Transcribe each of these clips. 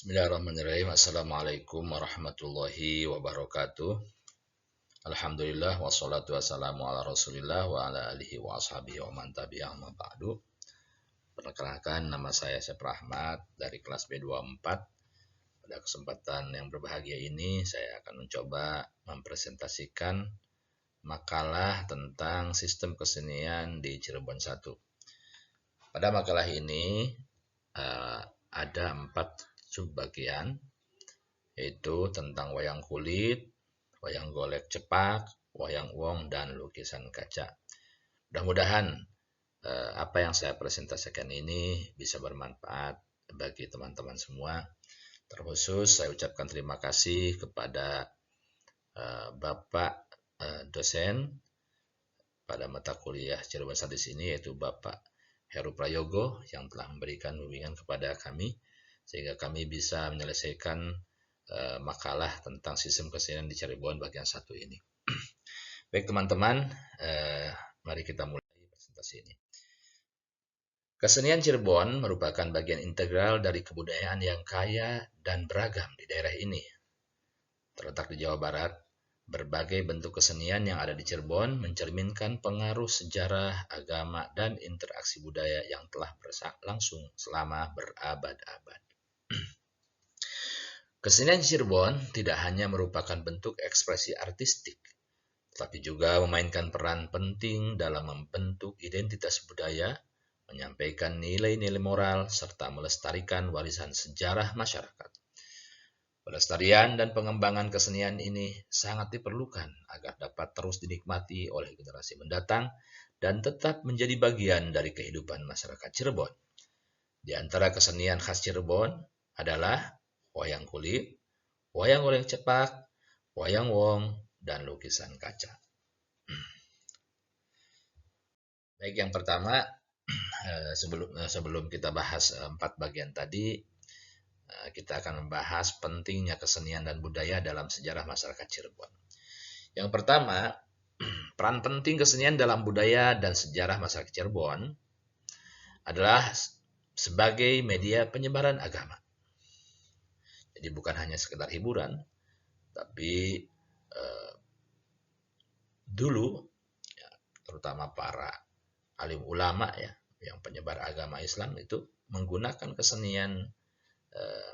Bismillahirrahmanirrahim. Assalamualaikum warahmatullahi wabarakatuh. Alhamdulillah wassalatu wassalamu ala Rasulillah wa ala alihi wa ashabihi wa man tabi'ahum ma ba'du. Perkenalkan, nama saya Syafr Ahmad dari kelas B24. Pada kesempatan yang berbahagia ini saya akan mencoba mempresentasikan makalah tentang sistem kesenian di Cirebon 1. Pada makalah ini ada 4 subbagian, yaitu tentang wayang kulit, wayang golek cepak, wayang wong, dan lukisan kaca. Mudah-mudahan apa yang saya presentasikan ini bisa bermanfaat bagi teman-teman semua. Terkhusus saya ucapkan terima kasih kepada Bapak dosen pada mata kuliah Cirebon 1 di sini, yaitu Bapak Heru Prayogo, yang telah memberikan bimbingan kepada kami sehingga kami bisa menyelesaikan makalah tentang sistem kesenian di Cirebon bagian 1 ini. Baik teman-teman, mari kita mulai presentasi ini. Kesenian Cirebon merupakan bagian integral dari kebudayaan yang kaya dan beragam di daerah ini. Terletak di Jawa Barat, berbagai bentuk kesenian yang ada di Cirebon mencerminkan pengaruh sejarah, agama, dan interaksi budaya yang telah berlangsung selama berabad-abad. Kesenian Cirebon tidak hanya merupakan bentuk ekspresi artistik, tetapi juga memainkan peran penting dalam membentuk identitas budaya, menyampaikan nilai-nilai moral, serta melestarikan warisan sejarah masyarakat. Pelestarian dan pengembangan kesenian ini sangat diperlukan agar dapat terus dinikmati oleh generasi mendatang dan tetap menjadi bagian dari kehidupan masyarakat Cirebon. Di antara kesenian khas Cirebon adalah wayang kulit, wayang golek cepak, wayang wong, dan lukisan kaca. Baik, yang pertama, sebelum kita bahas 4 bagian tadi, kita akan membahas pentingnya kesenian dan budaya dalam sejarah masyarakat Cirebon. Yang pertama, peran penting kesenian dalam budaya dan sejarah masyarakat Cirebon adalah sebagai media penyebaran agama. Jadi bukan hanya sekedar hiburan, tapi dulu ya, terutama para alim ulama ya, yang penyebar agama Islam itu menggunakan kesenian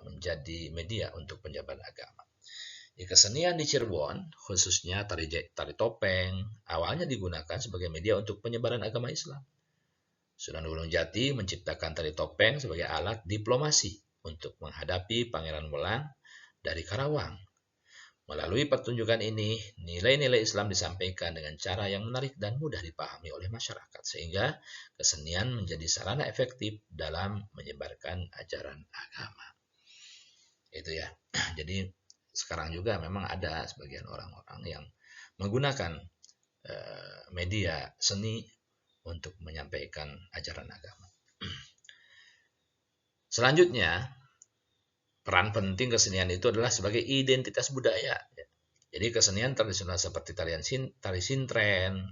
menjadi media untuk penyebaran agama. Di kesenian di Cirebon, khususnya tari topeng, awalnya digunakan sebagai media untuk penyebaran agama Islam. Sunan Gunung Jati menciptakan tari topeng sebagai alat diplomasi untuk menghadapi Pangeran Welang dari Karawang. Melalui pertunjukan ini, nilai-nilai Islam disampaikan dengan cara yang menarik dan mudah dipahami oleh masyarakat, sehingga kesenian menjadi sarana efektif dalam menyebarkan ajaran agama. Itu ya. Jadi sekarang juga memang ada sebagian orang-orang yang menggunakan media seni untuk menyampaikan ajaran agama. Selanjutnya, peran penting kesenian itu adalah sebagai identitas budaya. Jadi kesenian tradisional seperti tari sintren,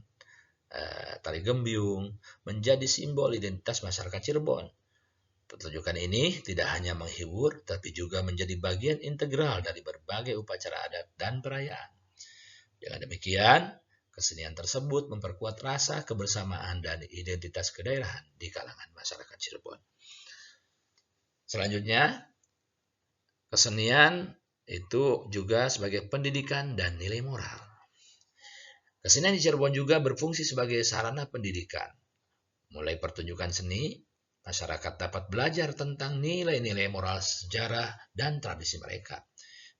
tari gembyung menjadi simbol identitas masyarakat Cirebon. Pertunjukan ini tidak hanya menghibur, tapi juga menjadi bagian integral dari berbagai upacara adat dan perayaan. Dengan demikian, kesenian tersebut memperkuat rasa kebersamaan dan identitas kedaerahan di kalangan masyarakat Cirebon. Selanjutnya, kesenian itu juga sebagai pendidikan dan nilai moral. Kesenian di Cirebon juga berfungsi sebagai sarana pendidikan. Mulai pertunjukan seni, masyarakat dapat belajar tentang nilai-nilai moral sejarah dan tradisi mereka.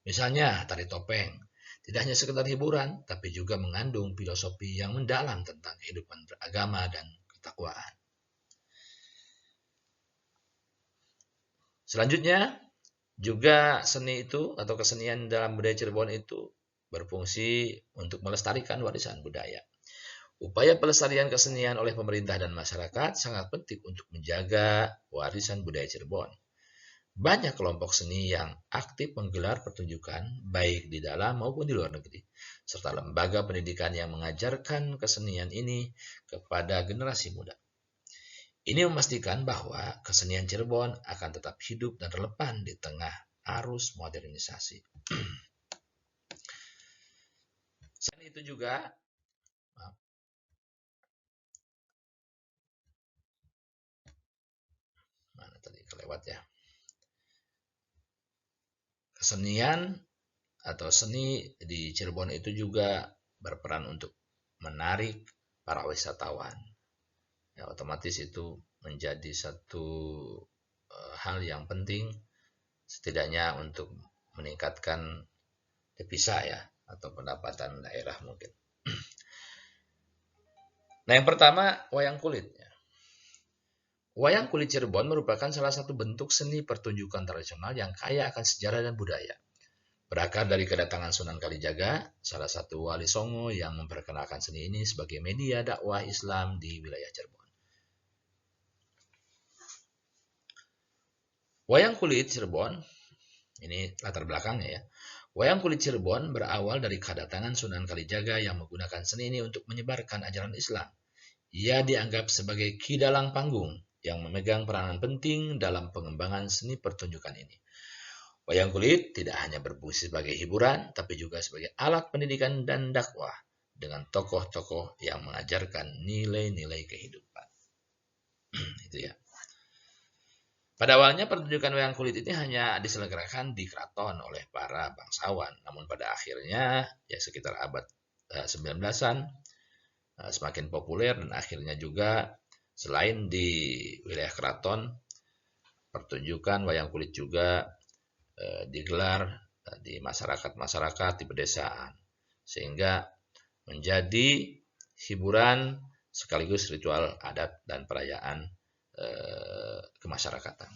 Misalnya, tari topeng tidak hanya sekedar hiburan, tapi juga mengandung filosofi yang mendalam tentang kehidupan beragama dan ketakwaan. Selanjutnya, juga seni itu atau kesenian dalam budaya Cirebon itu berfungsi untuk melestarikan warisan budaya. Upaya pelestarian kesenian oleh pemerintah dan masyarakat sangat penting untuk menjaga warisan budaya Cirebon. Banyak kelompok seni yang aktif menggelar pertunjukan baik di dalam maupun di luar negeri, serta lembaga pendidikan yang mengajarkan kesenian ini kepada generasi muda. Ini memastikan bahwa kesenian Cirebon akan tetap hidup dan relevan di tengah arus modernisasi. Selain itu juga, mana tadi kelewat ya, kesenian atau seni di Cirebon itu juga berperan untuk menarik para wisatawan. Ya, otomatis itu menjadi satu hal yang penting setidaknya untuk meningkatkan devisa ya atau pendapatan daerah mungkin. Nah, yang pertama wayang kulit. Wayang kulit Cirebon merupakan salah satu bentuk seni pertunjukan tradisional yang kaya akan sejarah dan budaya. Berakar dari kedatangan Sunan Kalijaga, salah satu wali Songo yang memperkenalkan seni ini sebagai media dakwah Islam di wilayah Cirebon. Wayang kulit Cirebon, ini latar belakangnya ya. Wayang kulit Cirebon berawal dari kedatangan Sunan Kalijaga yang menggunakan seni ini untuk menyebarkan ajaran Islam. Ia dianggap sebagai kidalang panggung yang memegang peranan penting dalam pengembangan seni pertunjukan ini. Wayang kulit tidak hanya berfungsi sebagai hiburan, tapi juga sebagai alat pendidikan dan dakwah dengan tokoh-tokoh yang mengajarkan nilai-nilai kehidupan. Itu ya. Pada awalnya pertunjukan wayang kulit ini hanya diselenggarakan di keraton oleh para bangsawan, namun pada akhirnya ya sekitar abad 19-an semakin populer dan akhirnya juga selain di wilayah keraton, pertunjukan wayang kulit juga digelar di masyarakat-masyarakat di pedesaan sehingga menjadi hiburan sekaligus ritual adat dan perayaan kemasyarakatan.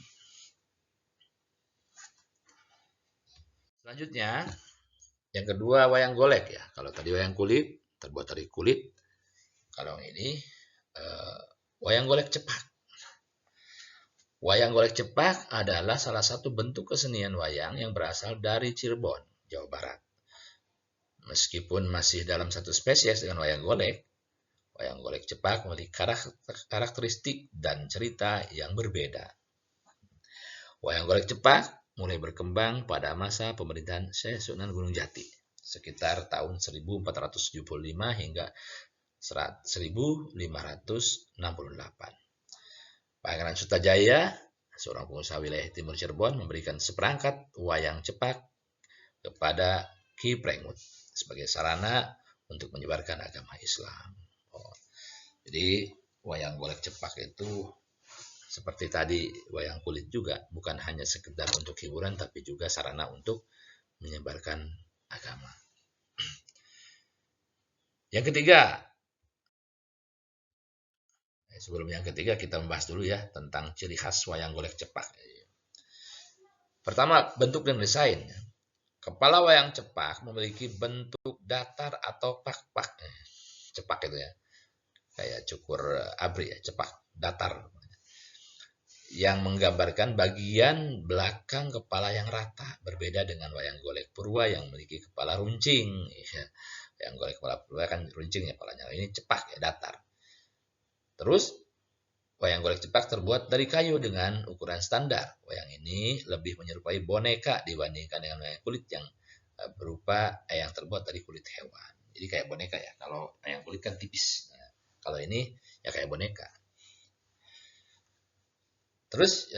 Selanjutnya, yang kedua wayang golek ya. Kalau tadi wayang kulit terbuat dari kulit, kalau ini wayang golek cepak. Wayang golek cepak adalah salah satu bentuk kesenian wayang yang berasal dari Cirebon, Jawa Barat. Meskipun masih dalam satu spesies dengan wayang golek cepak memiliki karakteristik dan cerita yang berbeda. Wayang golek cepak mulai berkembang pada masa pemerintahan Syekh Sunan Gunung Jati, sekitar tahun 1475 hingga 1568. Pangeran Sutajaya, seorang pengusaha wilayah timur Cirebon, memberikan seperangkat wayang cepak kepada Ki Prengut sebagai sarana untuk menyebarkan agama Islam. Jadi wayang golek cepak itu seperti tadi wayang kulit juga bukan hanya sekedar untuk hiburan tapi juga sarana untuk menyebarkan agama. Yang ketiga, sebelum yang ketiga kita membahas dulu ya tentang ciri khas wayang golek cepak. Pertama, bentuk dan desain. Kepala wayang cepak memiliki bentuk datar atau pak-pak. Cepak itu ya. Kayak cukur abri ya, cepak datar. Yang menggambarkan bagian belakang kepala yang rata. Berbeda dengan wayang golek purwa yang memiliki kepala runcing. Yang golek kepala purwa kan runcing ya kepalanya. Ini cepak ya, datar. Terus wayang golek cepak terbuat dari kayu dengan ukuran standar. Wayang ini lebih menyerupai boneka dibandingkan dengan wayang kulit yang berupa yang terbuat dari kulit hewan. Jadi kayak boneka ya. Kalau wayang kulit kan tipis. Nah, kalau ini ya kayak boneka. Terus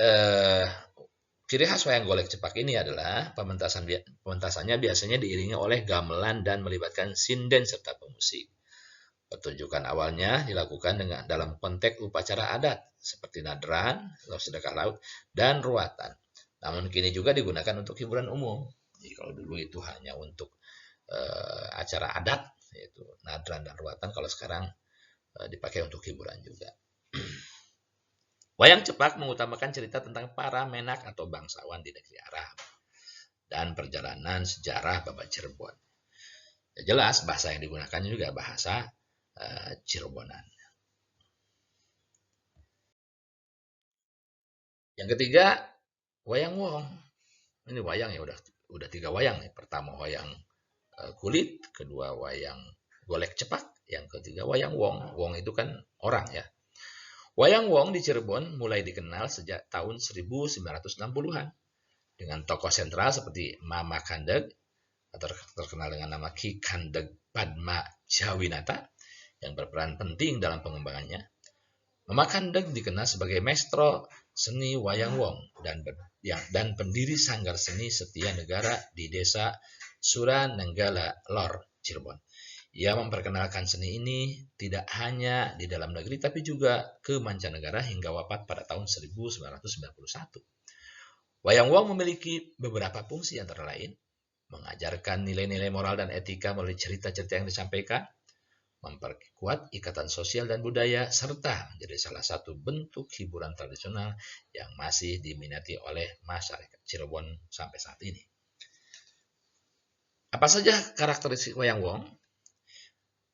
ciri khas wayang golek cepak ini adalah pementasannya biasanya diiringi oleh gamelan dan melibatkan sinden serta pemusik. Pertunjukan awalnya dilakukan dalam konteks upacara adat seperti nadran, sedekah laut, dan ruatan. Namun kini juga digunakan untuk hiburan umum. Jadi kalau dulu itu hanya untuk acara adat, yaitu nadran dan ruatan. Kalau sekarang dipakai untuk hiburan juga. Wayang cepak mengutamakan cerita tentang para menak atau bangsawan di negeri Arab dan perjalanan sejarah Babat Cirebon. Ya jelas bahasa yang digunakan juga bahasa Cirebonan. Yang ketiga, wayang wong. Ini wayang ya udah 3 wayang nih. Pertama wayang kulit, kedua wayang golek cepak, yang ketiga wayang wong. Wong itu kan orang ya. Wayang wong di Cirebon mulai dikenal sejak tahun 1960-an. dengan tokoh sentral seperti Mama Kandeg atau terkenal dengan nama Ki Kandeg Padma Jawinata yang berperan penting dalam pengembangannya. Mama Kandeg dikenal sebagai maestro seni wayang wong dan pendiri Sanggar Seni Setia Negara di Desa Suranenggala Lor, Cirebon. Ia memperkenalkan seni ini tidak hanya di dalam negeri tapi juga ke mancanegara hingga wafat pada tahun 1991. Wayang wong memiliki beberapa fungsi antara lain mengajarkan nilai-nilai moral dan etika melalui cerita-cerita yang disampaikan, memperkuat ikatan sosial dan budaya, serta menjadi salah satu bentuk hiburan tradisional yang masih diminati oleh masyarakat Cirebon sampai saat ini. Apa saja karakteristik wayang wong?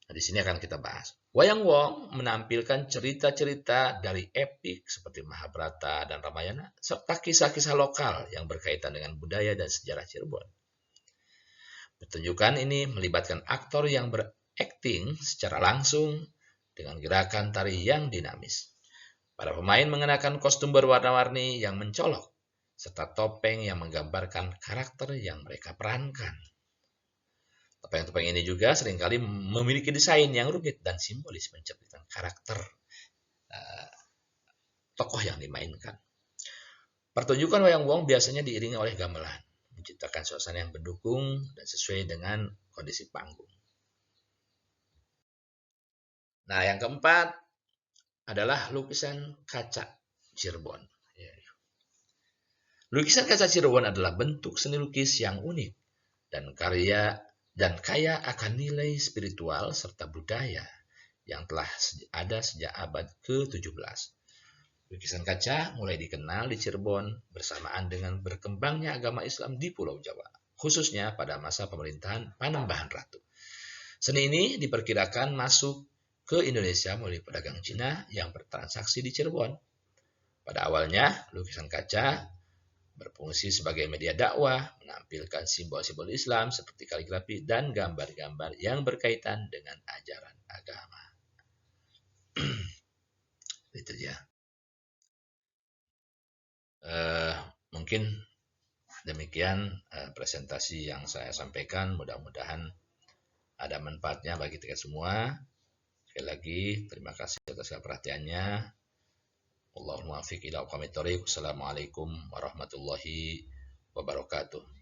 Nah, di sini akan kita bahas. Wayang wong menampilkan cerita-cerita dari epik seperti Mahabharata dan Ramayana, serta kisah-kisah lokal yang berkaitan dengan budaya dan sejarah Cirebon. Pertunjukan ini melibatkan aktor yang berakting secara langsung dengan gerakan tari yang dinamis. Para pemain mengenakan kostum berwarna-warni yang mencolok, serta topeng yang menggambarkan karakter yang mereka perankan. Topeng-topeng ini juga seringkali memiliki desain yang rumit dan simbolis menceritakan karakter tokoh yang dimainkan. Pertunjukan wayang wong biasanya diiringi oleh gamelan, menciptakan suasana yang mendukung dan sesuai dengan kondisi panggung. Nah, yang keempat adalah lukisan kaca Cirebon. Lukisan kaca Cirebon adalah bentuk seni lukis yang unik dan kaya akan nilai spiritual serta budaya yang telah ada sejak abad ke-17. Lukisan kaca mulai dikenal di Cirebon bersamaan dengan berkembangnya agama Islam di Pulau Jawa, khususnya pada masa pemerintahan Panembahan Ratu. Seni ini diperkirakan masuk ke Indonesia melalui pedagang Cina yang bertransaksi di Cirebon. Pada awalnya, lukisan kaca berfungsi sebagai media dakwah, menampilkan simbol-simbol Islam seperti kaligrafi dan gambar-gambar yang berkaitan dengan ajaran agama. Itu ya. Mungkin demikian presentasi yang saya sampaikan. Mudah-mudahan ada manfaatnya bagi kita semua. Sekali lagi, terima kasih atas perhatiannya. Allahumma fiq ila aqwamit thoriq. Assalamualaikum warahmatullahi wabarakatuh.